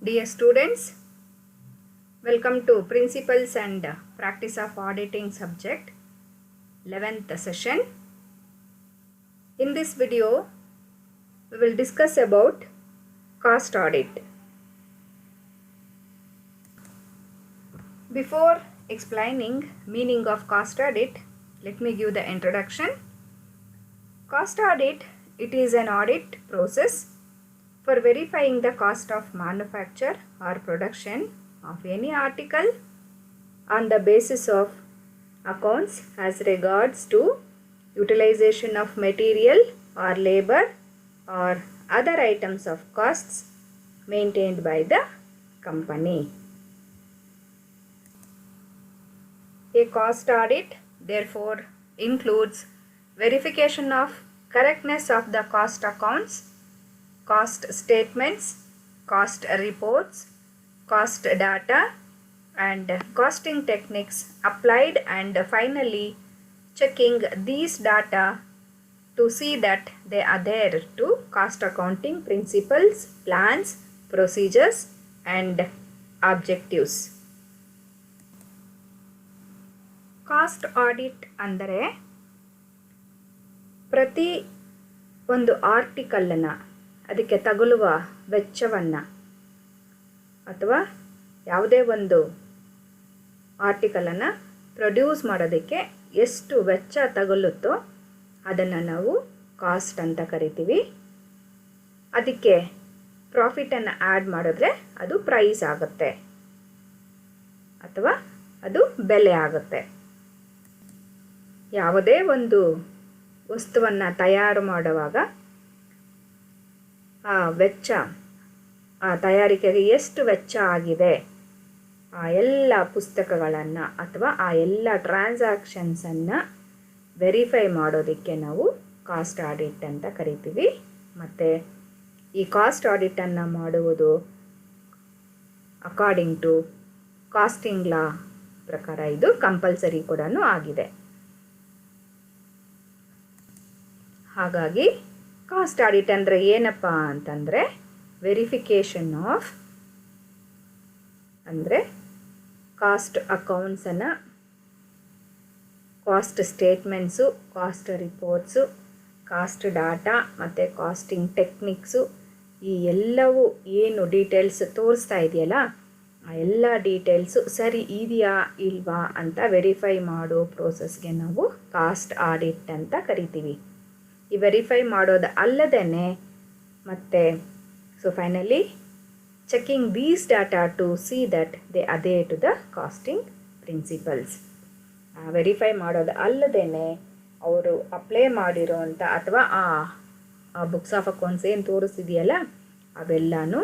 Dear students, welcome to Principles and Practice of Auditing subject, 11th session. In this video, we will discuss about cost audit. Before explaining meaning of cost audit, let me give the introduction. Cost audit, it is an audit process for verifying the cost of manufacture or production of any article on the basis of accounts as regards to utilization of material or labor or other items of costs maintained by the company. A cost audit therefore includes verification of correctness of the cost accounts, cost statements, cost reports, cost data and costing techniques applied, and finally checking these data to see that they adhere to cost accounting principles, plans, procedures and objectives. Cost audit ಅಂದರೆ ಪ್ರತಿ ಒಂದು ಆರ್ಟಿಕಲನ್ನು ಅದಕ್ಕೆ ತಗುಲುವ ವೆಚ್ಚವನ್ನು ಅಥವಾ ಯಾವುದೇ ಒಂದು ಆರ್ಟಿಕಲನ್ನು produce ಮಾಡೋದಕ್ಕೆ ಎಷ್ಟು ವೆಚ್ಚ ತಗುಲುತ್ತೋ ಅದನ್ನು ನಾವು ಕಾಸ್ಟ್ ಅಂತ ಕರಿತೀವಿ. ಅದಕ್ಕೆ ಪ್ರಾಫಿಟನ್ನು ಆ್ಯಡ್ ಮಾಡಿದ್ರೆ ಅದು ಪ್ರೈಸ್ ಆಗುತ್ತೆ ಅಥವಾ ಅದು ಬೆಲೆ ಆಗುತ್ತೆ. ಯಾವುದೇ ಒಂದು ವಸ್ತುವನ್ನು ತಯಾರು ಮಾಡುವಾಗ ಆ ವೆಚ್ಚ, ಆ ತಯಾರಿಕೆಗೆ ಎಷ್ಟು ವೆಚ್ಚ ಆಗಿದೆ, ಆ ಎಲ್ಲ ಪುಸ್ತಕಗಳನ್ನು ಅಥವಾ ಆ ಎಲ್ಲ ಟ್ರಾನ್ಸಾಕ್ಷನ್ಸನ್ನು ವೆರಿಫೈ ಮಾಡೋದಕ್ಕೆ ನಾವು ಕಾಸ್ಟ್ ಆಡಿಟ್ ಅಂತ ಕರಿತೀವಿ. ಮತ್ತು ಈ ಕಾಸ್ಟ್ ಆಡಿಟನ್ನು ಮಾಡುವುದು ಅಕಾರ್ಡಿಂಗ್ ಟು ಕಾಸ್ಟಿಂಗ್ ಲಾ ಪ್ರಕಾರ ಇದು ಕಂಪಲ್ಸರಿ ಕೂಡ ಆಗಿದೆ. ಹಾಗಾಗಿ ಕಾಸ್ಟ್ ಆಡಿಟ್ ಅಂದರೆ ಏನಪ್ಪ ಅಂತಂದರೆ ವೆರಿಫಿಕೇಷನ್ ಆಫ್, ಅಂದರೆ ಕಾಸ್ಟ್ ಅಕೌಂಟ್ಸನ್ನು, cost statements, cost reports, cost data ಮತ್ತು ಕಾಸ್ಟಿಂಗ್ ಟೆಕ್ನಿಕ್ಸು, ಈ ಎಲ್ಲವೂ ಏನು ಡೀಟೇಲ್ಸ್ ತೋರಿಸ್ತಾ ಇದೆಯಲ್ಲ ಆ ಎಲ್ಲ ಡೀಟೇಲ್ಸು ಸರಿ ಇದೆಯಾ ಇಲ್ವಾ ಅಂತ ವೆರಿಫೈ ಮಾಡೋ ಪ್ರೋಸೆಸ್ಗೆ ನಾವು ಕಾಸ್ಟ್ ಆಡಿಟ್ ಅಂತ ಕರಿತೀವಿ. ಈ ವೆರಿಫೈ ಮಾಡೋದು ಅಲ್ಲದೇ ಮತ್ತು finally checking these data to see that they adhere to the costing principles. Verify ಮಾಡೋದು ಅಲ್ಲದೇ ಅವರು ಅಪ್ಲೈ ಮಾಡಿರೋಂಥ ಅಥವಾ ಆ ಬುಕ್ಸ್ ಆಫ್ ಅಕೌಂಟ್ಸ್ ಏನು ತೋರಿಸಿದೆಯಲ್ಲ ಅವೆಲ್ಲನೂ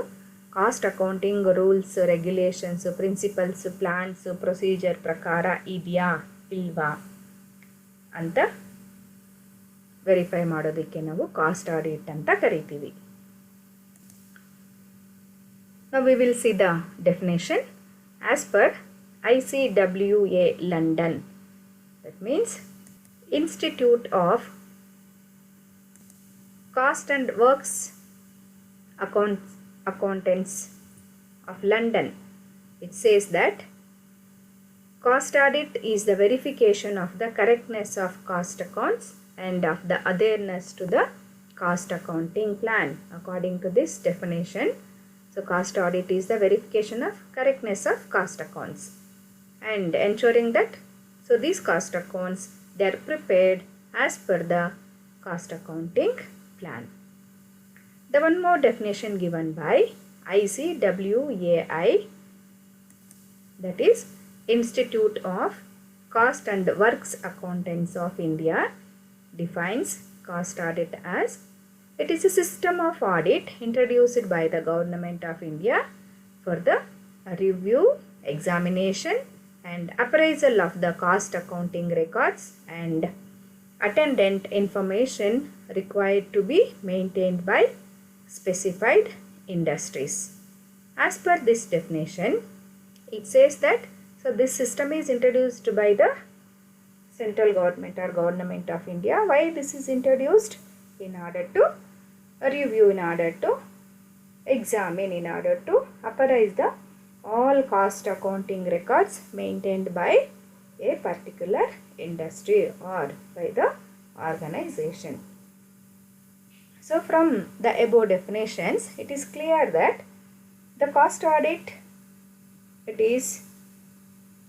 cost accounting rules, regulations, principles, plans, procedure ಪ್ರಕಾರ ಇದೆಯಾ ಇಲ್ವಾ ಅಂತ ವೆರಿಫೈ ಮಾಡೋದಕ್ಕೆ ನಾವು ಕಾಸ್ಟ್ ಆಡಿಟ್ ಅಂತ ಕರಿತೀವಿ. Now we will see the definition as per ICWA London. That means Institute of Cost and Works Accountants of London. It says that cost audit is the verification of the correctness of cost accounts and of the adherence to the cost accounting plan. According to this definition, so cost audit is the verification of correctness of cost accounts and ensuring that these cost accounts, they are prepared as per the cost accounting plan. The one more definition given by ICWAI, that is Institute of Cost and Works Accountants of India, defines cost audit as it is a system of audit introduced by the Government of India for the review, examination and appraisal of the cost accounting records and attendant information required to be maintained by specified industries. As per this definition, it says that this system is introduced by the central government or Government of India. Why this is introduced? In order to review, in order to examine in order to authorize the all cost accounting records maintained by a particular industry or by the organization. So from the above definitions, it is clear that the cost audit, it is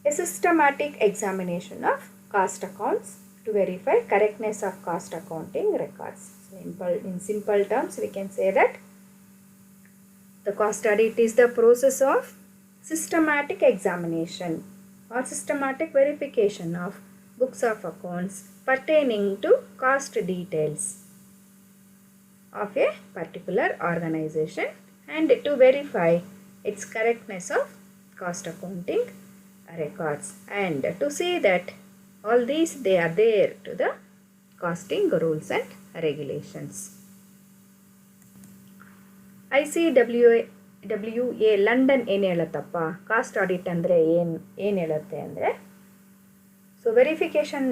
a systematic examination of cost accounts to verify correctness of cost accounting records. So in simple terms, we can say that the cost audit is the process of systematic examination or systematic verification of books of accounts pertaining to cost details of a particular organization and to verify its correctness of cost accounting records and to see that all these they are there to the costing rules and regulations. ICWA London ಏನು ಹೇಳುತ್ತಪ್ಪ cost audit ಅಂದರೆ ಏನು ಹೇಳುತ್ತೆ ಅಂದರೆ so verification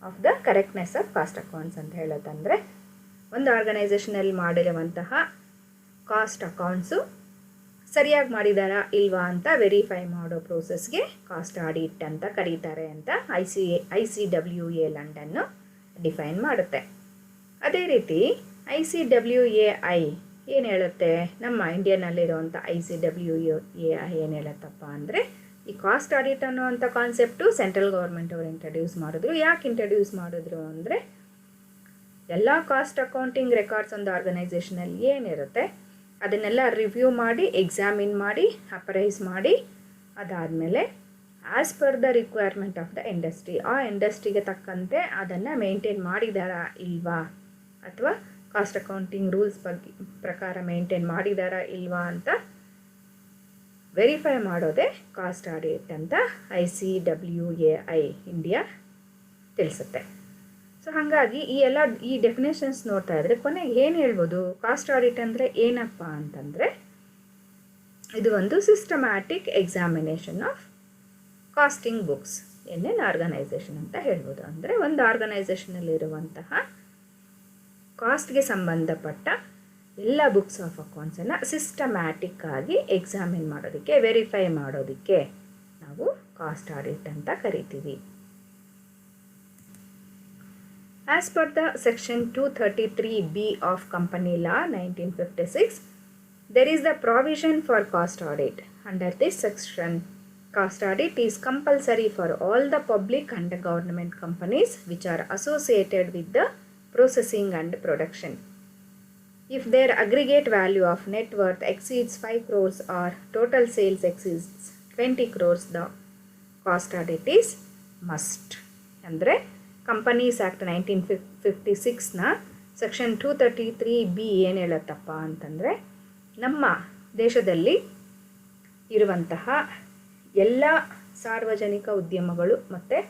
of the correctness of cost accounts ಅಂತ ಹೇಳುತ್ತಂದರೆ ಒಂದು ಆರ್ಗನೈಸೇಷನಲ್ಲಿ ಮಾಡಿರುವಂತಹ cost accounts ಸರಿಯಾಗಿ ಮಾಡಿದಾರಾ ಇಲ್ವಾ ಅಂತ ವೆರಿಫೈ ಮಾಡೋ ಪ್ರೋಸೆಸ್ಗೆ ಕಾಸ್ಟ್ ಆಡಿಟ್ ಅಂತ ಕರೀತಾರೆ ಅಂತ ICWA ಲಂಡನ್ನು ಡಿಫೈನ್ ಮಾಡುತ್ತೆ. ಅದೇ ರೀತಿ ICWAI ಏನು ಹೇಳುತ್ತೆ, ನಮ್ಮ ಇಂಡಿಯಾನಲ್ಲಿರುವಂಥ ICWAI ಏನು ಹೇಳುತ್ತಪ್ಪ ಅಂದರೆ ಈ ಕಾಸ್ಟ್ ಆಡಿಟ್ ಅನ್ನೋವಂಥ ಕಾನ್ಸೆಪ್ಟು ಸೆಂಟ್ರಲ್ ಗೌರ್ಮೆಂಟ್ ಅವರು ಇಂಟ್ರಡ್ಯೂಸ್ ಮಾಡಿದ್ರು. ಯಾಕೆ ಇಂಟ್ರಡ್ಯೂಸ್ ಮಾಡಿದ್ರು ಅಂದರೆ ಎಲ್ಲ ಕಾಸ್ಟ್ ಅಕೌಂಟಿಂಗ್ ರೆಕಾರ್ಡ್ಸ್ ಒಂದು ಆರ್ಗನೈಸೇಷನಲ್ಲಿ ಏನಿರುತ್ತೆ ಅದನ್ನೆಲ್ಲ ರಿವ್ಯೂ ಮಾಡಿ ಎಕ್ಸಾಮಿನ್ ಮಾಡಿ ಅಪ್ರೈಸ್ ಮಾಡಿ ಅದಾದಮೇಲೆ as per the requirement of the industry ಆ ಇಂಡಸ್ಟ್ರಿಗೆ ತಕ್ಕಂತೆ ಅದನ್ನು ಮೇಂಟೈನ್ ಮಾಡಿದಾರಾ ಇಲ್ವಾ ಅಥವಾ ಕಾಸ್ಟ್ ಅಕೌಂಟಿಂಗ್ ರೂಲ್ಸ್ ಪ್ರಕಾರ ಮೇಂಟೈನ್ ಮಾಡಿದಾರಾ ಇಲ್ವಾ ಅಂತ ವೆರಿಫೈ ಮಾಡೋದೇ ಕಾಸ್ಟ್ ಆಡಿಟ್ ಅಂತ ICWAI ಇಂಡಿಯಾ ತಿಳಿಸುತ್ತೆ. ಸೊ ಹಾಗಾಗಿ ಈ ಡೆಫಿನೇಷನ್ಸ್ ನೋಡ್ತಾ ಇದ್ದರೆ ಕೊನೆಗೆ ಏನು ಹೇಳ್ಬೋದು, ಕಾಸ್ಟ್ ಆಡಿಟ್ ಅಂದರೆ ಏನಪ್ಪ ಅಂತಂದರೆ ಇದು ಒಂದು systematic examination of costing books in an organisation ಅಂತ ಹೇಳ್ಬೋದು. ಅಂದರೆ ಒಂದು ಆರ್ಗನೈಸೇಷನಲ್ಲಿರುವಂತಹ ಕಾಸ್ಟ್ಗೆ ಸಂಬಂಧಪಟ್ಟ ಎಲ್ಲ ಬುಕ್ಸ್ ಆಫ್ ಅಕೌಂಟ್ಸನ್ನು ಸಿಸ್ಟಮ್ಯಾಟಿಕ್ ಆಗಿ ಎಕ್ಸಾಮಿನ್ ಮಾಡೋದಕ್ಕೆ ವೆರಿಫೈ ಮಾಡೋದಕ್ಕೆ ನಾವು ಕಾಸ್ಟ್ ಆಡಿಟ್ ಅಂತ ಕರಿತೀವಿ. As per the section 233B of Company Law 1956, there is the provision for cost audit. Under this section, cost audit is compulsory for all the public and government companies which are associated with the processing and production. If their aggregate value of net worth exceeds 5 crores or total sales exceeds 20 crores, the cost audit is must. ಅಂದರೆ companies act 1956ನ section 233B ಏನು ಹೇಳುತ್ತಪ್ಪ ಅಂತಂದರೆ ನಮ್ಮ ದೇಶದಲ್ಲಿ ಇರುವಂತಹ ಎಲ್ಲ ಸಾರ್ವಜನಿಕ ಉದ್ಯಮಗಳು ಮತ್ತು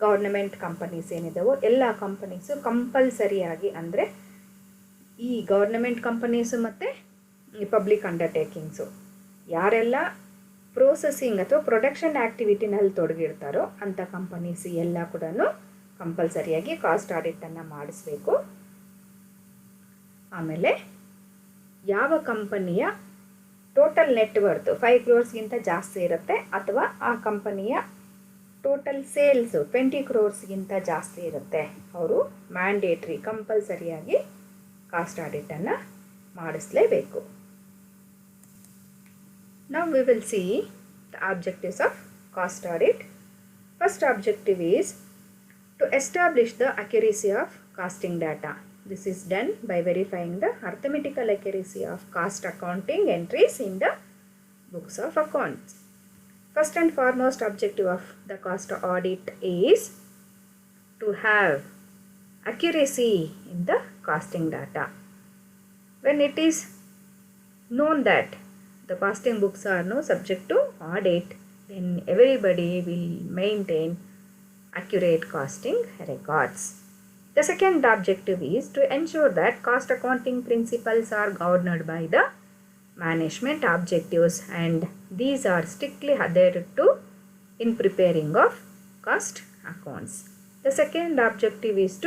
ಗೌರ್ನಮೆಂಟ್ ಕಂಪನೀಸ್ ಏನಿದಾವೋ ಎಲ್ಲ ಕಂಪನೀಸು ಕಂಪಲ್ಸರಿಯಾಗಿ ಅಂದರೆ ಈ ಗೌರ್ನಮೆಂಟ್ ಕಂಪನೀಸು ಮತ್ತು ಈ ಪಬ್ಲಿಕ್ ಅಂಡರ್ಟೇಕಿಂಗ್ಸು ಯಾರೆಲ್ಲ ಪ್ರೋಸೆಸಿಂಗ್ ಅಥವಾ ಪ್ರೊಡಕ್ಷನ್ ಆ್ಯಕ್ಟಿವಿಟಿನಲ್ಲಿ ತೊಡಗಿರ್ತಾರೋ ಅಂಥ ಕಂಪನೀಸ್ ಎಲ್ಲ ಕೂಡ ಕಂಪಲ್ಸರಿಯಾಗಿ ಕಾಸ್ಟ್ ಆಡಿಟನ್ನು ಮಾಡಿಸ್ಬೇಕು. ಆಮೇಲೆ ಯಾವ ಕಂಪನಿಯ ಟೋಟಲ್ ನೆಟ್ವರ್ತ್ 5 crores ಜಾಸ್ತಿ ಇರುತ್ತೆ ಅಥವಾ ಆ ಕಂಪನಿಯ ಟೋಟಲ್ ಸೇಲ್ಸು 20 crores ಜಾಸ್ತಿ ಇರುತ್ತೆ, ಅವರು ಮ್ಯಾಂಡೇಟ್ರಿ ಕಂಪಲ್ಸರಿಯಾಗಿ ಕಾಸ್ಟ್ ಆಡಿಟನ್ನು ಮಾಡಿಸಲೇಬೇಕು. Now we will see the objectives of cost audit. First objective is to establish the accuracy of costing data. This is done by verifying the arithmetical accuracy of cost accounting entries in the books of accounts. First and foremost objective of the cost audit is to have accuracy in the costing data. When it is known that the costing books are now subject to audit, then everybody will maintain accurate costing records. The second objective is to ensure that cost accounting principles are governed by the management objectives and these are strictly adhered to in preparing of cost accounts. The second objective is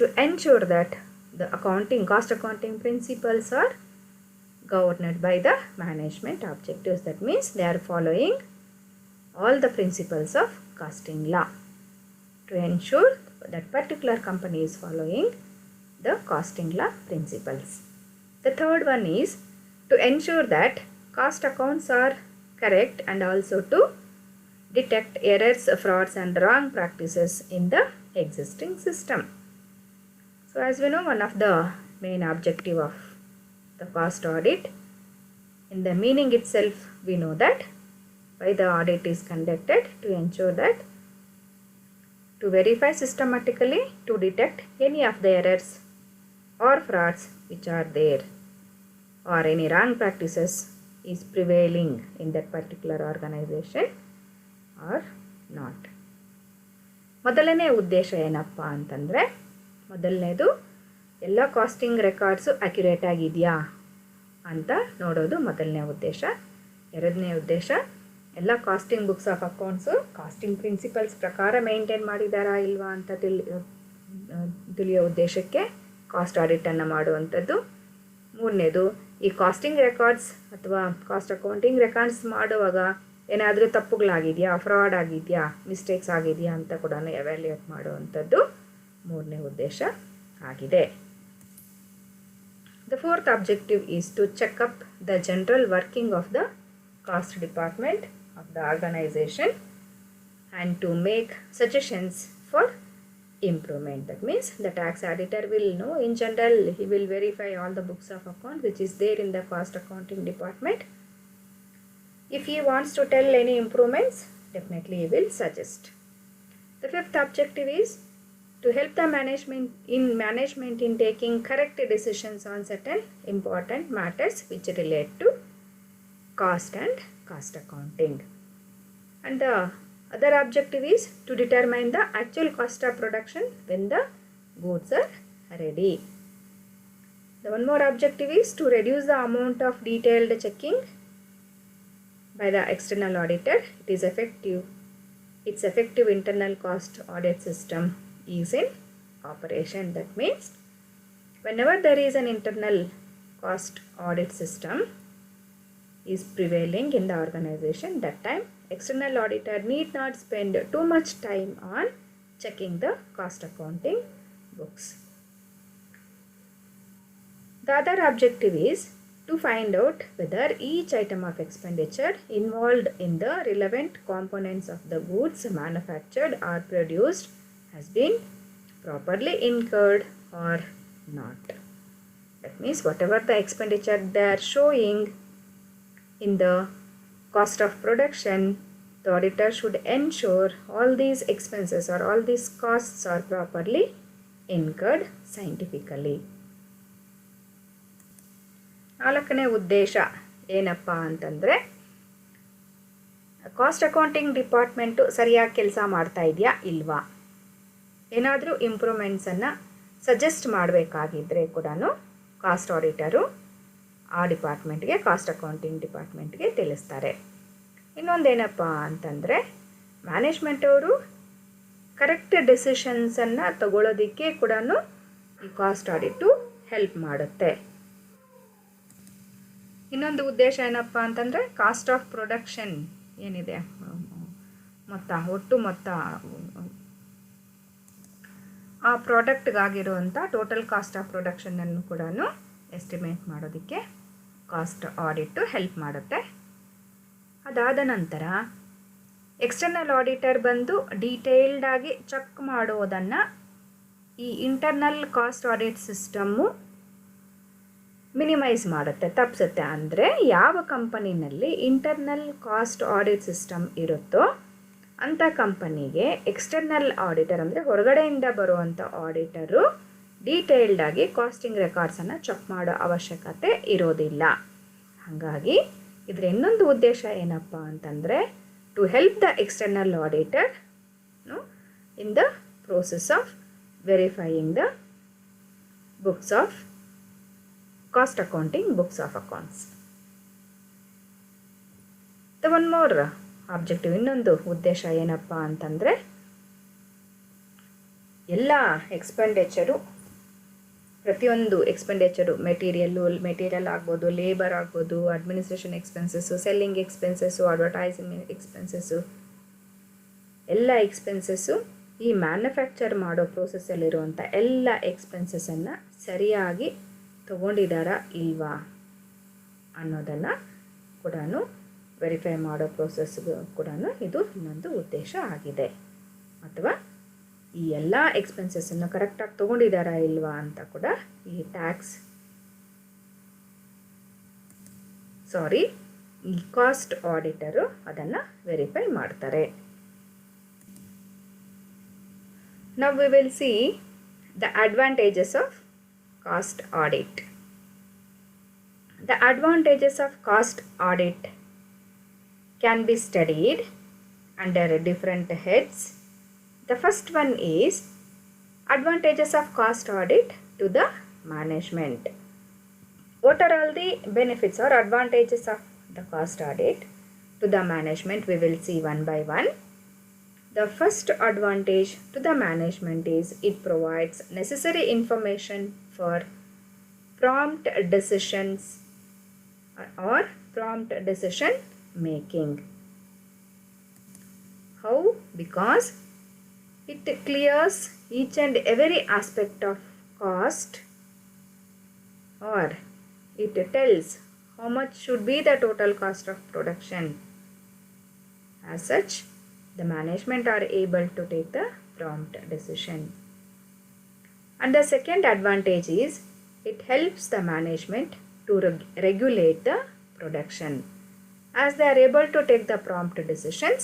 to ensure that the cost accounting principles are governed by the management objectives. That means they are following all the principles of costing law to ensure that particular company is following the costing law principles. The third one is to ensure that cost accounts are correct and also to detect errors, frauds and wrong practices in the existing system. So as we know, one of the main objective of the cost audit, in the meaning itself we know that why the audit is conducted, to ensure that to verify systematically to detect any of the errors or frauds which are there or any wrong practices is prevailing in that particular organization or not. ಮೊದಲನೇ ಉದ್ದೇಶ ಏನಪ್ಪ ಅಂತಂದರೆ, ಮೊದಲನೇದು ಎಲ್ಲ casting records accurate ಆಗಿದೆಯಾ ಅಂತ ನೋಡೋದು ಮೊದಲನೇ ಉದ್ದೇಶ. ಎರಡನೇ ಉದ್ದೇಶ, ಎಲ್ಲ costing books of accounts costing principles ಪ್ರಕಾರ ಮೇಂಟೈನ್ ಮಾಡಿದಾರಾ ಇಲ್ವಾ ಅಂತ ತಿಳಿಯೋ ಉದ್ದೇಶಕ್ಕೆ ಕಾಸ್ಟ್ ಆಡಿಟನ್ನು ಮಾಡುವಂಥದ್ದು. ಮೂರನೇದು, ಈ ಕಾಸ್ಟಿಂಗ್ ರೆಕಾರ್ಡ್ಸ್ ಅಥವಾ ಕಾಸ್ಟ್ ಅಕೌಂಟಿಂಗ್ ರೆಕಾರ್ಡ್ಸ್ ಮಾಡುವಾಗ ಏನಾದರೂ ತಪ್ಪುಗಳಾಗಿದೆಯಾ, ಫ್ರಾಡ್ ಆಗಿದೆಯಾ, ಮಿಸ್ಟೇಕ್ಸ್ ಆಗಿದೆಯಾ ಅಂತ ಕೂಡ ಎವ್ಯಾಲ್ಯೂಯೇಟ್ ಮಾಡುವಂಥದ್ದು ಮೂರನೇ ಉದ್ದೇಶ ಆಗಿದೆ. The fourth objective is to check up the general working of the cost department of the organization and to make suggestions for improvement. That means the tax auditor will know, in general he will verify all the books of account which is there in the cost accounting department. If he wants to tell any improvements, definitely he will suggest. The fifth objective is to help the management in taking correct decisions on certain important matters which relate to cost and cost accounting. And the other objective is to determine the actual cost of production when the goods are ready. The one more objective is to reduce the amount of detailed checking by the external auditor. Its effective internal cost audit system is in operation. That means whenever there is an internal cost audit system is prevailing in the organization, that time external auditor need not spend too much time on checking the cost accounting books. The other objective is to find out whether each item of expenditure involved in the relevant components of the goods manufactured or produced has been properly incurred or not. That means whatever the expenditure they are showing in the cost of production, the auditor should ensure all these expenses or all these costs are properly incurred scientifically. ನಾಲ್ಕನೇ ಉದ್ದೇಶ ಏನಪ್ಪ ಅಂತಂದರೆ, cost accounting department ಸರಿಯಾಗಿ ಕೆಲಸ ಮಾಡ್ತಾ ಇದೆಯಾ ಇಲ್ವಾ, ಏನಾದರೂ ಇಂಪ್ರೂವ್ಮೆಂಟ್ಸನ್ನು ಸಜೆಸ್ಟ್ ಮಾಡಬೇಕಾಗಿದ್ದರೆ ಕೂಡ ಕಾಸ್ಟ್ ಆಡಿಟರು ಆ ಡಿಪಾರ್ಟ್ಮೆಂಟ್ಗೆ, ಕಾಸ್ಟ್ ಅಕೌಂಟಿಂಗ್ ಡಿಪಾರ್ಟ್ಮೆಂಟ್ಗೆ ತಿಳಿಸ್ತಾರೆ. ಇನ್ನೊಂದೇನಪ್ಪ ಅಂತಂದರೆ, ಮ್ಯಾನೇಜ್ಮೆಂಟ್ ಅವರು ಕರೆಕ್ಟ್ ಡೆಸಿಷನ್ಸನ್ನು ತಗೊಳ್ಳೋದಕ್ಕೆ ಕೂಡ ಈ ಕಾಸ್ಟ್ ಆಡಿಟು ಹೆಲ್ಪ್ ಮಾಡುತ್ತೆ. ಇನ್ನೊಂದು ಉದ್ದೇಶ ಏನಪ್ಪ ಅಂತಂದರೆ, ಕಾಸ್ಟ್ ಆಫ್ ಪ್ರೊಡಕ್ಷನ್ ಏನಿದೆ ಮೊತ್ತ, ಒಟ್ಟು ಮೊತ್ತ, ಆ ಪ್ರಾಡಕ್ಟ್ಗಾಗಿರುವಂಥ ಟೋಟಲ್ ಕಾಸ್ಟ್ ಆಫ್ ಪ್ರೊಡಕ್ಷನನ್ನು ಕೂಡ ಎಸ್ಟಿಮೇಟ್ ಮಾಡೋದಕ್ಕೆ ಕಾಸ್ಟ್ ಆಡಿಟು ಹೆಲ್ಪ್ ಮಾಡುತ್ತೆ. ಅದಾದ ನಂತರ ಎಕ್ಸ್ಟರ್ನಲ್ ಆಡಿಟರ್ ಬಂದು ಡೀಟೇಲ್ಡಾಗಿ ಚೆಕ್ ಮಾಡೋದನ್ನು ಈ internal cost audit system minimise ಮಾಡುತ್ತೆ, ತಪ್ಪಿಸುತ್ತೆ. ಅಂದರೆ ಯಾವ ಕಂಪನಿನಲ್ಲಿ ಇಂಟರ್ನಲ್ ಕಾಸ್ಟ್ ಆಡಿಟ್ ಸಿಸ್ಟಮ್ ಇರುತ್ತೋ ಅಂಥ ಕಂಪನಿಗೆ ಎಕ್ಸ್ಟರ್ನಲ್ ಆಡಿಟರ್ ಅಂದರೆ ಹೊರಗಡೆಯಿಂದ ಬರುವಂಥ ಆಡಿಟರು ಡೀಟೇಲ್ಡಾಗಿ ಕಾಸ್ಟಿಂಗ್ ರೆಕಾರ್ಡ್ಸನ್ನು ಚೆಕ್ ಮಾಡೋ ಅವಶ್ಯಕತೆ ಇರೋದಿಲ್ಲ. ಹಾಗಾಗಿ ಇದರ ಇನ್ನೊಂದು ಉದ್ದೇಶ ಏನಪ್ಪ ಅಂತಂದರೆ, to help the external auditor in the process of verifying the books of cost accounting books of accounts. The one more objective, ಇನ್ನೊಂದು ಉದ್ದೇಶ ಏನಪ್ಪ ಅಂತಂದರೆ, ಎಲ್ಲ ಎಕ್ಸ್ಪೆಂಡಿಚರು ಪ್ರತಿಯೊಂದು ಎಕ್ಸ್ಪೆಂಡಿಚರು ಮೆಟೀರಿಯಲ್ ಆಗ್ಬೋದು, ಲೇಬರ್ ಆಗ್ಬೋದು, administration expenses, selling expenses, advertising expenses, ಎಲ್ಲ expenses ಈ ಮ್ಯಾನುಫ್ಯಾಕ್ಚರ್ ಮಾಡೋ ಪ್ರೋಸೆಸ್ಸಲ್ಲಿರುವಂಥ ಎಲ್ಲ ಎಕ್ಸ್ಪೆನ್ಸಸ್ಸನ್ನು ಸರಿಯಾಗಿ ತೊಗೊಂಡಿದ್ದಾರಾ ಇಲ್ವಾ ಅನ್ನೋದನ್ನು ಕೂಡ ವೆರಿಫೈ ಮಾಡೋ ಪ್ರೋಸೆಸ್ಗೂ ಕೂಡ ಇದು ಇನ್ನೊಂದು ಉದ್ದೇಶ ಆಗಿದೆ. ಅಥವಾ ಈ ಎಲ್ಲ ಎಕ್ಸ್ಪೆನ್ಸಸ್ಸನ್ನು ಕರೆಕ್ಟಾಗಿ ತೊಗೊಂಡಿದ್ದಾರಾ ಇಲ್ವಾ ಅಂತ ಕೂಡ ಈ ಕಾಸ್ಟ್ ಆಡಿಟರು ಅದನ್ನು ವೆರಿಫೈ ಮಾಡ್ತಾರೆ. Now we will see the advantages of cost audit. The advantages of cost audit can be studied under different heads. The first one is advantages of cost audit to the management. What are all the benefits or advantages of the cost audit to the management? We will see one by one. The first advantage to the management is it provides necessary information for prompt decisions or prompt decision making. How? Because it clears each and every aspect of cost, or it tells how much should be the total cost of production. As such, the management are able to take the prompt decision. And the second advantage is it helps the management to regulate the production. As they are able to take the prompt decisions,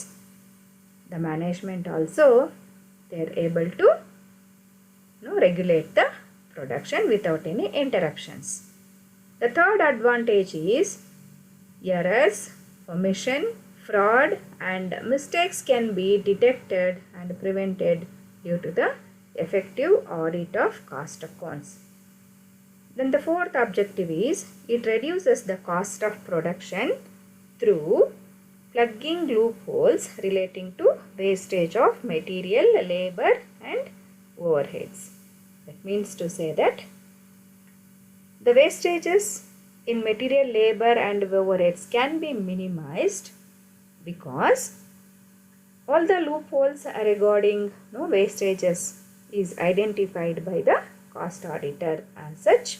the management also they are able to regulate the production without any interruptions. The third advantage is errors, omission, fraud and mistakes can be detected and prevented due to the effective audit of cost accounts. Then the fourth objective is it reduces the cost of production through plugging loopholes relating to wastage of material, labor and overheads. That means to say that the wastages in material, labor and overheads can be minimized because all the loopholes regarding wastages is identified by the cost auditor. As such,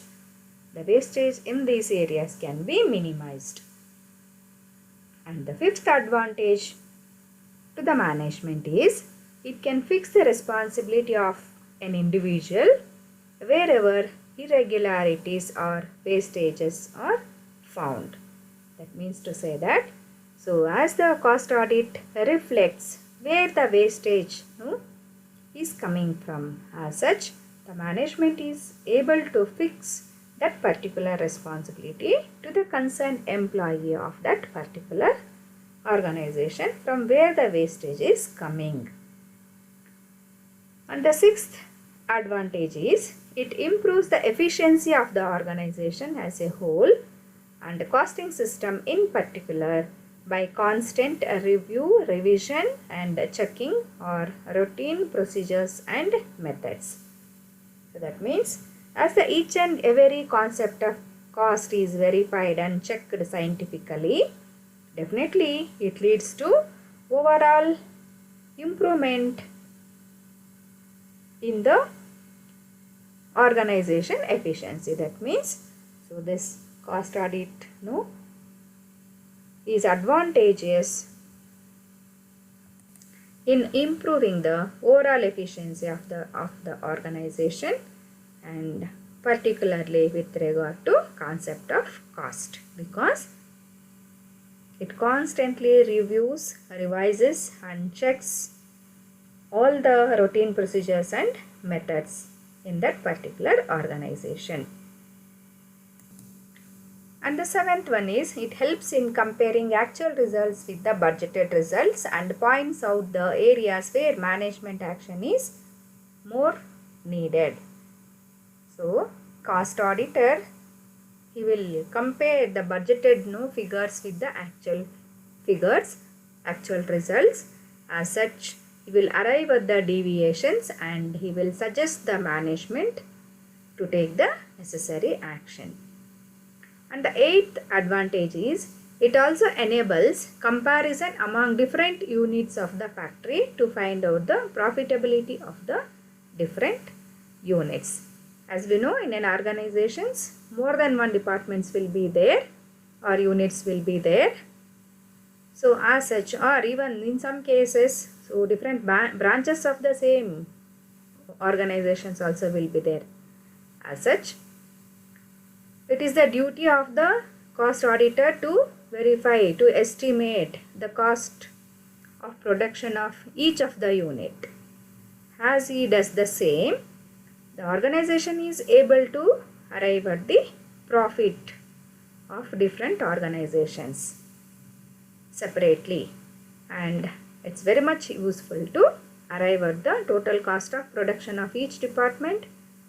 the wastage in these areas can be minimized. And the fifth advantage to the management is it can fix the responsibility of an individual wherever irregularities or wastages are found. That means to say that, so as the cost audit reflects where the wastage is coming from, as such the management is able to fix that particular responsibility to the concerned employee of that particular organization from where the wastage is coming. And the sixth advantage is it improves the efficiency of the organization as a whole and the costing system in particular by constant review, revision and checking or routine procedures and methods. So that means as the each and every concept of cost is verified and checked scientifically, definitely it leads to overall improvement in the organization efficiency. That means, so this cost audit is advantageous in improving the overall efficiency of the organization and particularly with regard to concept of cost, because it constantly reviews, revises and checks all the routine procedures and methods in that particular organization. And the seventh one is it helps in comparing actual results with the budgeted results and points out the areas where management action is more needed. So cost auditor, he will compare the budgeted figures with the actual figures, actual results. As such, he will arrive at the deviations and he will suggest the management to take the necessary action. And the eighth advantage is it also enables comparison among different units of the factory to find out the profitability of the different units. As we know, in an organizations, more than one departments will be there or units will be there. So as such, or even in some cases, so different branches of the same organizations also will be there. As such, it is the duty of the cost auditor to verify, to estimate the cost of production of each of the unit. As he does the same, the organization is able to arrive at the profit of different organizations separately, and it's very much useful to arrive at the total cost of production of each department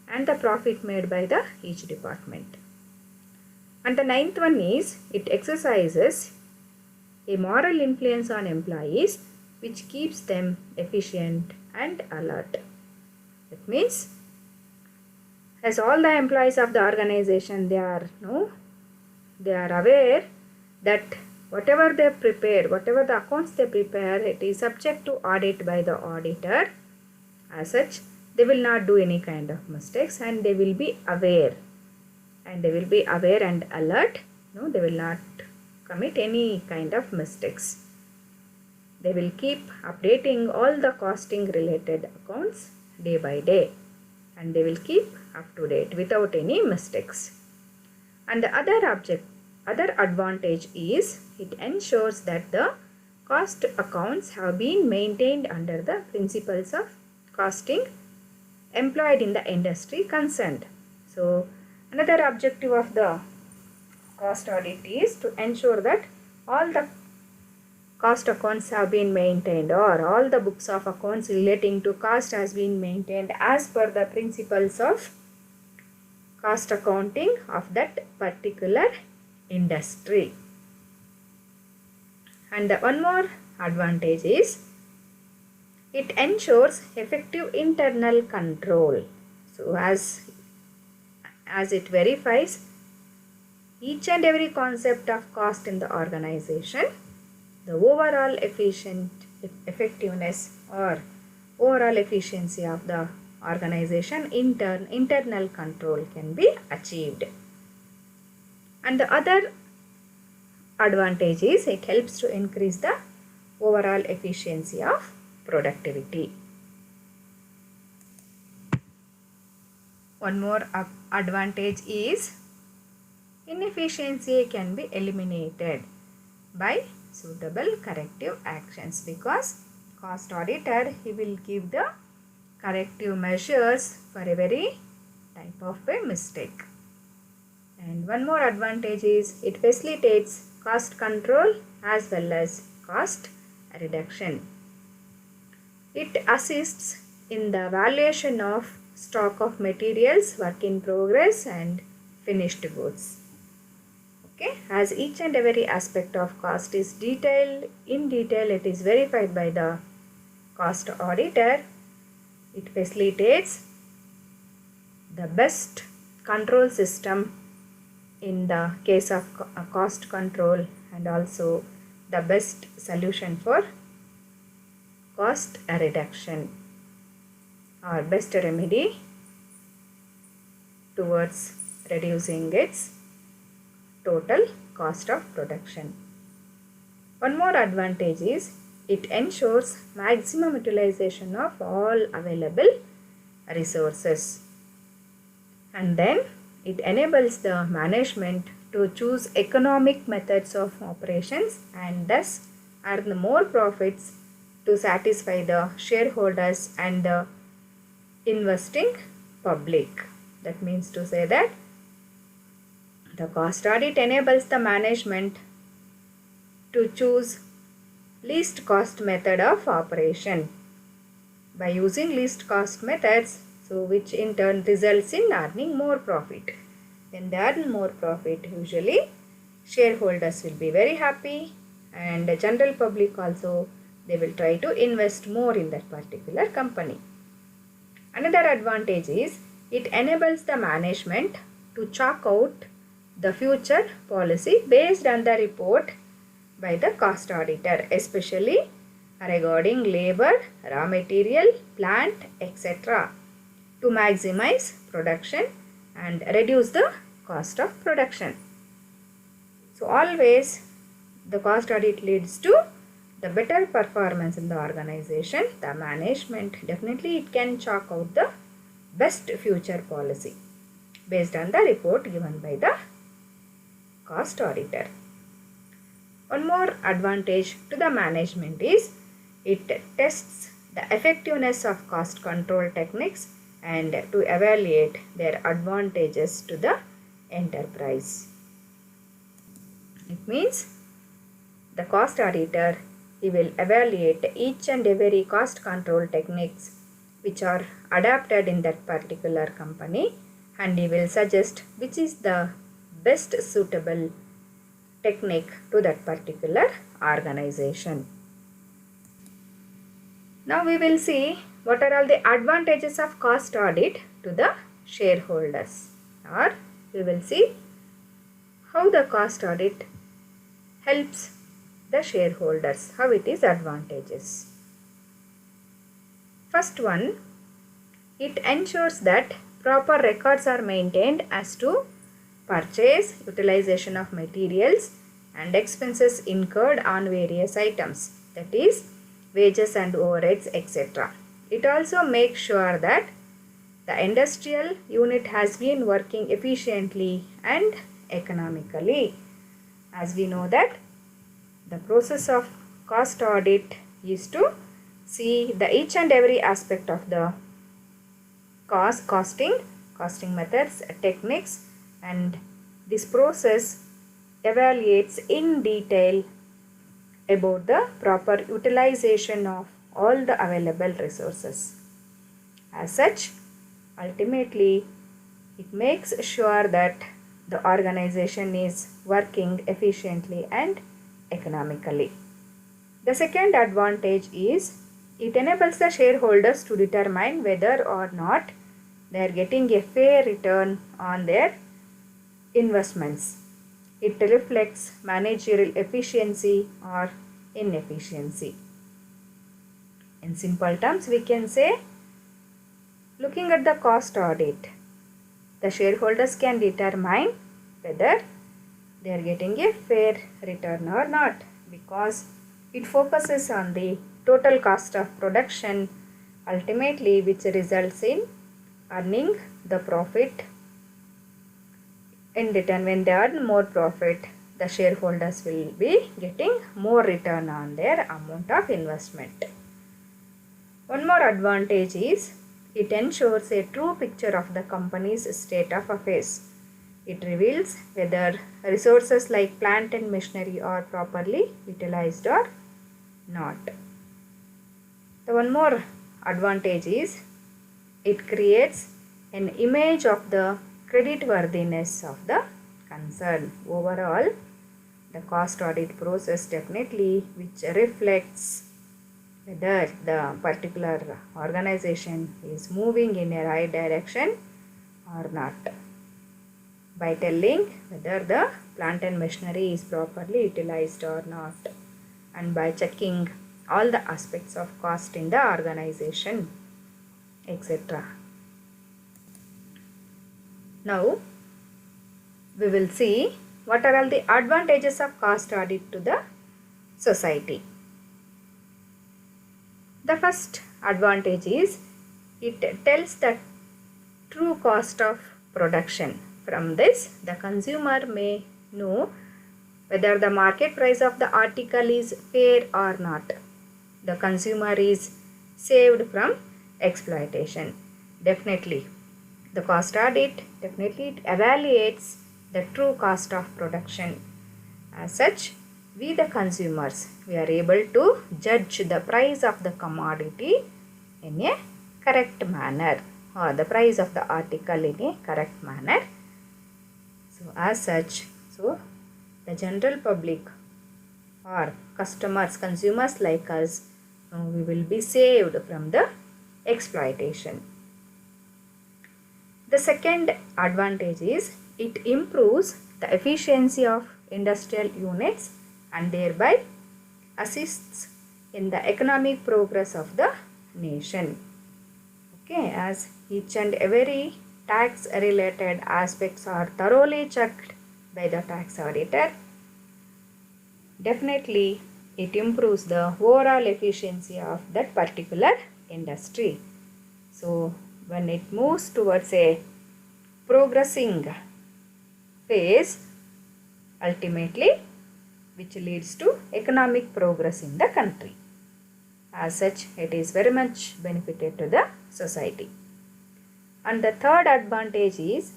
and the profit made by the each department. And the ninth one is it exercises a moral influence on employees which keeps them efficient and alert. That means as all the employees of the organization, they are aware that whatever they prepare, whatever the accounts they prepare, it is subject to audit by the auditor. As such, they will not do any kind of mistakes and they will be aware. And they will be aware and alert. No, they will not commit any kind of mistakes. They will keep updating all the costing related accounts day by day. And they will keep up to date without any mistakes. And the other advantage is it ensures that the cost accounts have been maintained under the principles of costing employed in the industry concerned. So another objective of the cost audit is to ensure that all the cost accounts have been maintained or all the books of accounts relating to cost has been maintained as per the principles of cost accounting of that particular industry. And the one more advantage is it ensures effective internal control. So as it verifies each and every concept of cost in the organization, the overall effectiveness or overall efficiency of the organization internal control can be achieved. And the other advantage is it helps to increase the overall efficiency of productivity. One more advantage is inefficiency can be eliminated by suitable corrective actions, because cost auditor, he will give the corrective measures for every type of a mistake. And one more advantage is it facilitates cost control as well as cost reduction. It assists in the valuation of stock of materials, work in progress and finished goods. Okay, as each and every aspect of cost is in detail it is verified by the cost auditor, it facilitates the best control system in the case of cost control and also the best solution for cost reduction or best remedy towards reducing its total cost of production. One more advantage is it ensures maximum utilization of all available resources, and then it enables the management to choose economic methods of operations and thus earn more profits to satisfy the shareholders and the investing public. That means to say that the cost audit enables the management to choose least cost method of operation. By using least cost methods, so which in turn results in earning more profit. When they earn more profit, usually shareholders will be very happy and the general public also, they will try to invest more in that particular company. Another advantage is It enables the management to chalk out the future policy based on the report by the cost auditor, especially regarding labor, raw material, plant, etc., to maximize production and reduce the cost of production. So always the cost audit leads to the better performance in the organization. The management definitely it can chalk out the best future policy based on the report given by the cost auditor. One more advantage to the management is it tests the effectiveness of cost control techniques and to evaluate their advantages to the enterprise. It means the cost auditor he will evaluate each and every cost control techniques which are adapted in that particular company, and he will suggest which is the best suitable technique to that particular organization. Now we will see what are all the advantages of cost audit to the shareholders, or we will see how the cost audit helps the shareholders, how it is advantageous. First one, it ensures that proper records are maintained as to purchase, utilization of materials and expenses incurred on various items, that is wages and overheads, etc. It also makes sure that the industrial unit has been working efficiently and economically. As we know that the process of cost audit is to see the each and every aspect of the costing methods, techniques, and this process evaluates in detail about the proper utilization of all the available resources. As such, ultimately, it makes sure that the organization is working efficiently and economically. The second advantage is it enables the shareholders to determine whether or not they are getting a fair return on their investments. It reflects managerial efficiency or inefficiency. In simple terms, we can say, looking at the cost audit, the shareholders can determine whether they are getting a fair return or not, because it focuses on the total cost of production, ultimately which results in earning the profit. In return, when they earn more profit, the shareholders will be getting more return on their amount of investment. One more advantage is it ensures a true picture of the company's state of affairs. It reveals whether resources like plant and machinery are properly utilized or not. The one more advantage is it creates an image of the creditworthiness of the concern. Overall, the cost audit process definitely which reflects whether the particular organization is moving in a right direction or not, by telling whether the plant and machinery is properly utilized or not, and by checking all the aspects of cost in the organization, etc. Now we will see what are all the advantages of cost audit to the society. The first advantage is it tells the true cost of production. From this, the consumer may know whether the market price of the article is fair or not. The consumer is saved from exploitation. Definitely, the cost audit definitely evaluates the true cost of production. As such, we the consumers, we are able to judge the price of the commodity in a correct manner, or the price of the article in a correct manner. So as such, the general public or customers, consumers like us, we will be saved from the exploitation. The second advantage is it improves the efficiency of industrial units and thereby assists in the economic progress of the nation. Okay, as each and every tax related aspects are thoroughly checked by the tax auditor, definitely it improves the overall efficiency of that particular industry. So when it moves towards a progressing phase, ultimately which leads to economic progress in the country. As such, it is very much benefited to the society. And the third advantage is,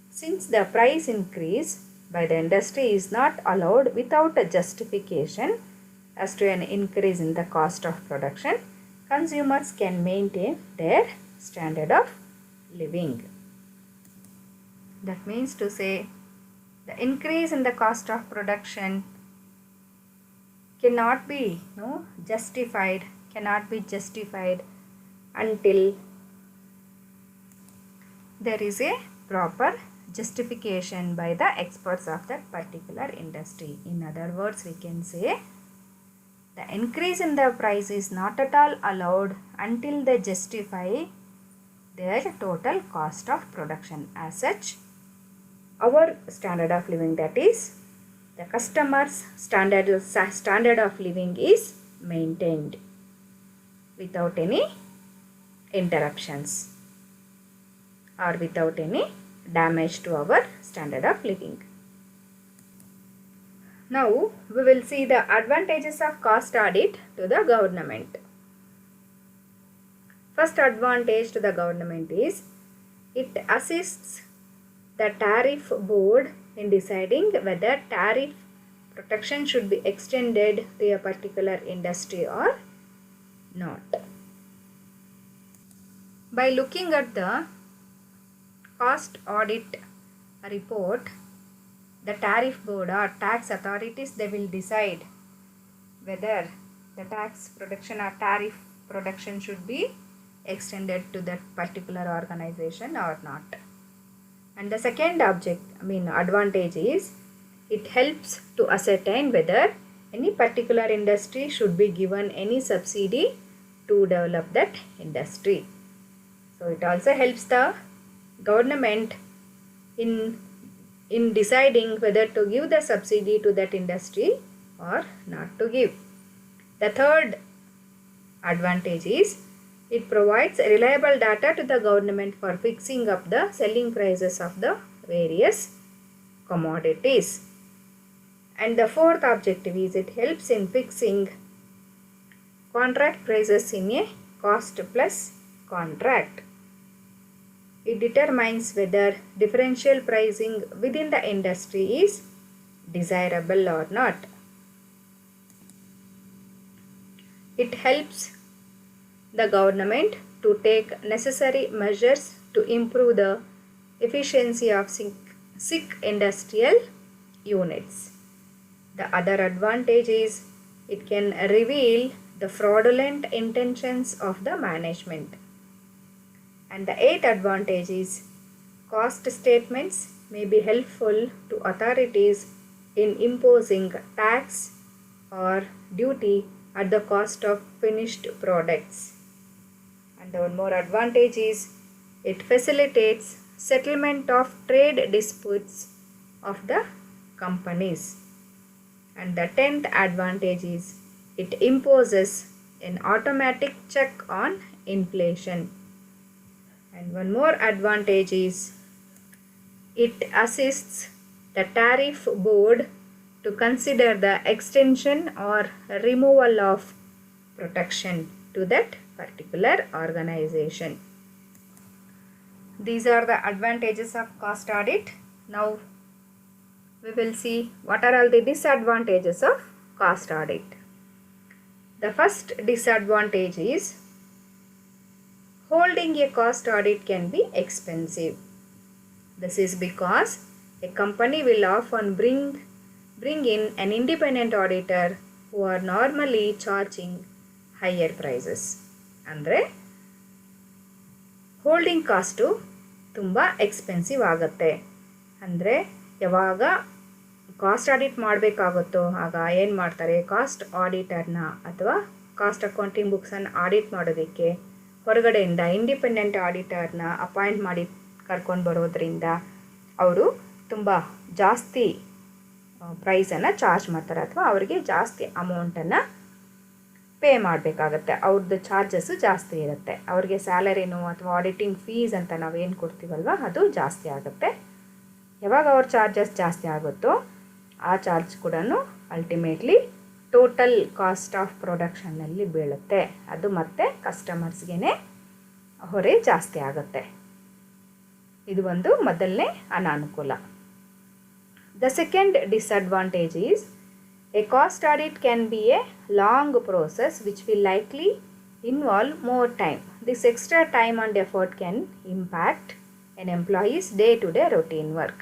since the price increase by the industry is not allowed without a justification as to an increase in the cost of production, consumers can maintain their standard of living. That means to say, the increase in the cost of production cannot be justified until there is a proper justification by the experts of that particular industry. In other words, we can say the increase in the price is not at all allowed until they justify their total cost of production. As such, our standard of living, that is the customer's standard of living, is maintained without any interruptions or without any damage to our standard of living. Now we will see the advantages of cost audit to the government. First advantage to the government is it assists the tariff board in deciding whether tariff protection should be extended to a particular industry or not. By looking at the cost audit report, the tariff board or tax authorities, they will decide whether the tax protection or tariff protection should be extended to that particular organization or not. And the second advantage is it helps to ascertain whether any particular industry should be given any subsidy to develop that industry. So it also helps the government in deciding whether to give the subsidy to that industry or not to give. The third advantage is it provides reliable data to the government for fixing up the selling prices of the various commodities. And the fourth objective is it helps in fixing contract prices in a cost plus contract. It determines whether differential pricing within the industry is desirable or not. It helps the government to take necessary measures to improve the efficiency of sick industrial units. The other advantage is it can reveal the fraudulent intentions of the management. And the eighth advantage is cost statements may be helpful to authorities in imposing tax or duty at the cost of finished products. And one more advantage is it facilitates settlement of trade disputes of the companies. And the 10th advantage is it imposes an automatic check on inflation. And one more advantage is it assists the tariff board to consider the extension or removal of protection to that particular organization. These are the advantages of cost audit. Now we will see what are all the disadvantages of cost audit. The first disadvantage is holding a cost audit can be expensive. This is because a company will often bring in an independent auditor who are normally charging higher prices. Andre holding cost ತುಂಬ expensive ಆಗುತ್ತೆ. ಅಂದರೆ ಯಾವಾಗ cost audit ಮಾಡಬೇಕಾಗುತ್ತೋ ಆಗ ಏನು ಮಾಡ್ತಾರೆ, cost ಆಡಿಟರ್ನ ಅಥವಾ cost accounting ಬುಕ್ಸನ್ನು audit ಮಾಡೋದಕ್ಕೆ ಹೊರಗಡೆಯಿಂದ ಇಂಡಿಪೆಂಡೆಂಟ್ ಆಡಿಟರ್ನ ಅಪಾಯಿಂಟ್ ಮಾಡಿ ಕರ್ಕೊಂಡು ಬರೋದ್ರಿಂದ ಅವರು ತುಂಬ ಜಾಸ್ತಿ ಪ್ರೈಸನ್ನು ಚಾರ್ಜ್ ಮಾಡ್ತಾರೆ ಅಥವಾ ಅವರಿಗೆ ಜಾಸ್ತಿ ಅಮೌಂಟನ್ನು ಪೇ ಮಾಡಬೇಕಾಗತ್ತೆ. ಅವ್ರದ್ದು ಚಾರ್ಜಸ್ಸು ಜಾಸ್ತಿ ಇರುತ್ತೆ. ಅವ್ರಿಗೆ ಸ್ಯಾಲರಿನೋ ಅಥವಾ ಆಡಿಟಿಂಗ್ ಫೀಸ್ ಅಂತ ನಾವೇನು ಕೊಡ್ತೀವಲ್ವ ಅದು ಜಾಸ್ತಿ ಆಗುತ್ತೆ. ಯಾವಾಗ ಅವ್ರ ಚಾರ್ಜಸ್ ಜಾಸ್ತಿ ಆಗುತ್ತೋ ಆ ಚಾರ್ಜ್ ಕೂಡ ಅಲ್ಟಿಮೇಟ್ಲಿ ಟೋಟಲ್ ಕಾಸ್ಟ್ ಆಫ್ ಪ್ರೊಡಕ್ಷನ್ನಲ್ಲಿ ಬೀಳುತ್ತೆ. ಅದು ಮತ್ತೆ ಕಸ್ಟಮರ್ಸ್ಗೆ ಹೊರೆ ಜಾಸ್ತಿ ಆಗುತ್ತೆ. ಇದು ಒಂದು ಮೊದಲನೇ ಅನಾನುಕೂಲ. The second disadvantage is a cost audit can be a long process which will likely involve more time. This extra time and effort can impact an employee's day-to-day routine work.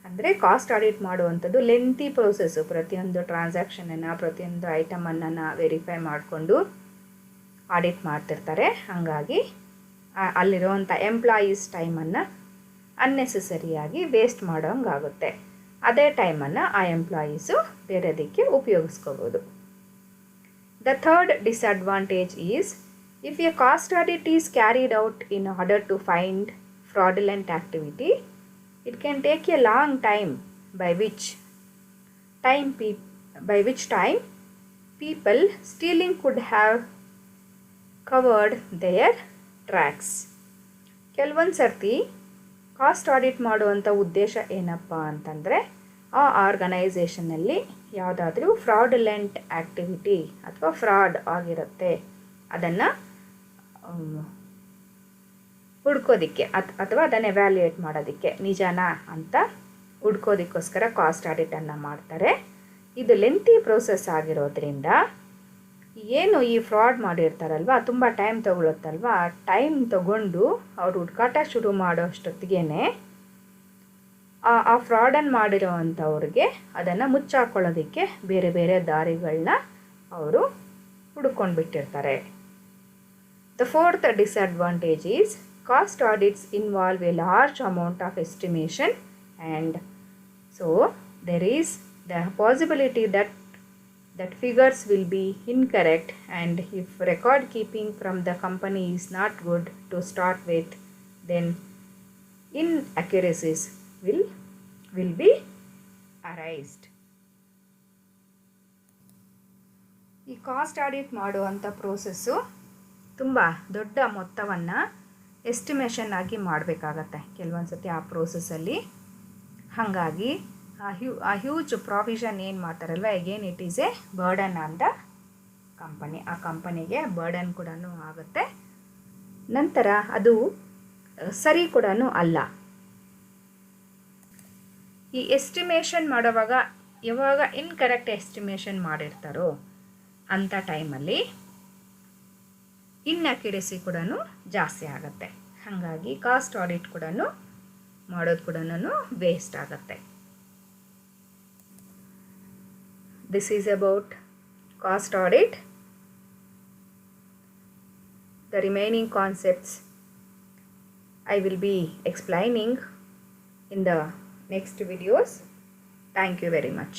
ಅಂದರೆ ಕಾಸ್ಟ್ ಆಡಿಟ್ ಮಾಡುವಂಥದ್ದು lengthy process. ಪ್ರತಿಯೊಂದು ಟ್ರಾನ್ಸಾಕ್ಷನನ್ನು ಪ್ರತಿಯೊಂದು ಐಟಮನ್ನು verify ಮಾಡಿಕೊಂಡು audit ಮಾಡ್ತಿರ್ತಾರೆ. ಹಾಗಾಗಿ ಅಲ್ಲಿರುವಂಥ employees ಟೈಮನ್ನು ಅನ್ನೆಸೆಸರಿಯಾಗಿ ವೇಸ್ಟ್ ಮಾಡೋಂಗಾಗುತ್ತೆ. ಅದೇ ಟೈಮನ್ನು ಆ ಎಂಪ್ಲಾಯೀಸು ಬೇರೆದಕ್ಕೆ ಉಪಯೋಗಿಸ್ಕೋಬೋದು. The third disadvantage is if a cost audit is carried out in order to find fraudulent activity, it can take a long time by which time people stealing could have covered their tracks. ಕೆಲವೊಂದು ಸರ್ತಿ cost audit ಮಾಡುವಂಥ ಉದ್ದೇಶ ಏನಪ್ಪ ಅಂತಂದರೆ ಆ ಆರ್ಗನೈಸೇಷನ್ನಲ್ಲಿ ಯಾವುದಾದ್ರೂ ಫ್ರಾಡುಲೆಂಟ್ activity ಅಥವಾ fraud ಆಗಿರುತ್ತೆ ಅದನ್ನು ಹುಡ್ಕೋದಿಕ್ಕೆ ಅಥವಾ ಅದನ್ನು ಎವ್ಯಾಲ್ಯೂಯೇಟ್ ಮಾಡೋದಕ್ಕೆ ನಿಜನಾ ಅಂತ ಹುಡ್ಕೋದಕ್ಕೋಸ್ಕರ ಕಾಸ್ಟ್ ಆಡಿಟನ್ನು ಮಾಡ್ತಾರೆ. ಇದು ಲೆಂತಿ ಪ್ರೋಸೆಸ್ ಆಗಿರೋದ್ರಿಂದ ಏನು ಈ ಫ್ರಾಡ್ ಮಾಡಿರ್ತಾರಲ್ವ ತುಂಬ ಟೈಮ್ ತೊಗೊಳುತ್ತಲ್ವ, ಆ ಟೈಮ್ ತೊಗೊಂಡು ಅವ್ರು ಹುಡುಕಾಟ ಶುರು ಮಾಡೋ ಅಷ್ಟೊತ್ತಿಗೆ ಆ ಫ್ರಾಡನ್ನು ಮಾಡಿರೋವಂಥವ್ರಿಗೆ ಅದನ್ನು ಮುಚ್ಚಾಕೊಳ್ಳೋದಕ್ಕೆ ಬೇರೆ ಬೇರೆ ದಾರಿಗಳನ್ನ ಅವರು ಹುಡ್ಕೊಂಡು ಬಿಟ್ಟಿರ್ತಾರೆ. The fourth disadvantage is cost audits involve a large amount of estimation, and so there is the possibility that figures will be incorrect, and if record keeping from the company is not good to start with, then inaccuracies will be arised. ಈ cost audit ಮಾಡುವಂಥ process ತುಂಬ ದೊಡ್ಡ ಮೊತ್ತವನ್ನು estimation ಆಗಿ ಮಾಡಬೇಕಾಗತ್ತೆ ಕೆಲವೊಂದು ಸತಿ ಆ ಪ್ರೋಸೆಸ್ಸಲ್ಲಿ. ಹಾಗಾಗಿ ಆ ಹ್ಯೂಜ್ ಪ್ರಾವಿಷನ್ ಏನು ಮಾಡ್ತಾರಲ್ವ, again it is a burden on the company. ಆ ಕಂಪನಿಗೆ ಬರ್ಡನ್ ಕೂಡ ಆಗುತ್ತೆ. ನಂತರ ಅದು ಸರಿ ಕೂಡ ಅಲ್ಲ. ಈ ಎಸ್ಟಿಮೇಷನ್ ಮಾಡುವಾಗ ಯಾವಾಗ ಇನ್ಕರೆಕ್ಟ್ ಎಸ್ಟಿಮೇಷನ್ ಮಾಡಿರ್ತಾರೋ ಅಂಥ ಟೈಮಲ್ಲಿ ಇನ್ಅಕ್ಯುರೇಸಿ ಕೂಡ ಜಾಸ್ತಿ ಆಗುತ್ತೆ. ಹಾಗಾಗಿ ಕಾಸ್ಟ್ ಆಡಿಟ್ ಕೂಡ ಮಾಡೋದು ಕೂಡ ವೇಸ್ಟ್ ಆಗುತ್ತೆ. This is about cost audit. The remaining concepts I will be explaining in the next videos. Thank you very much.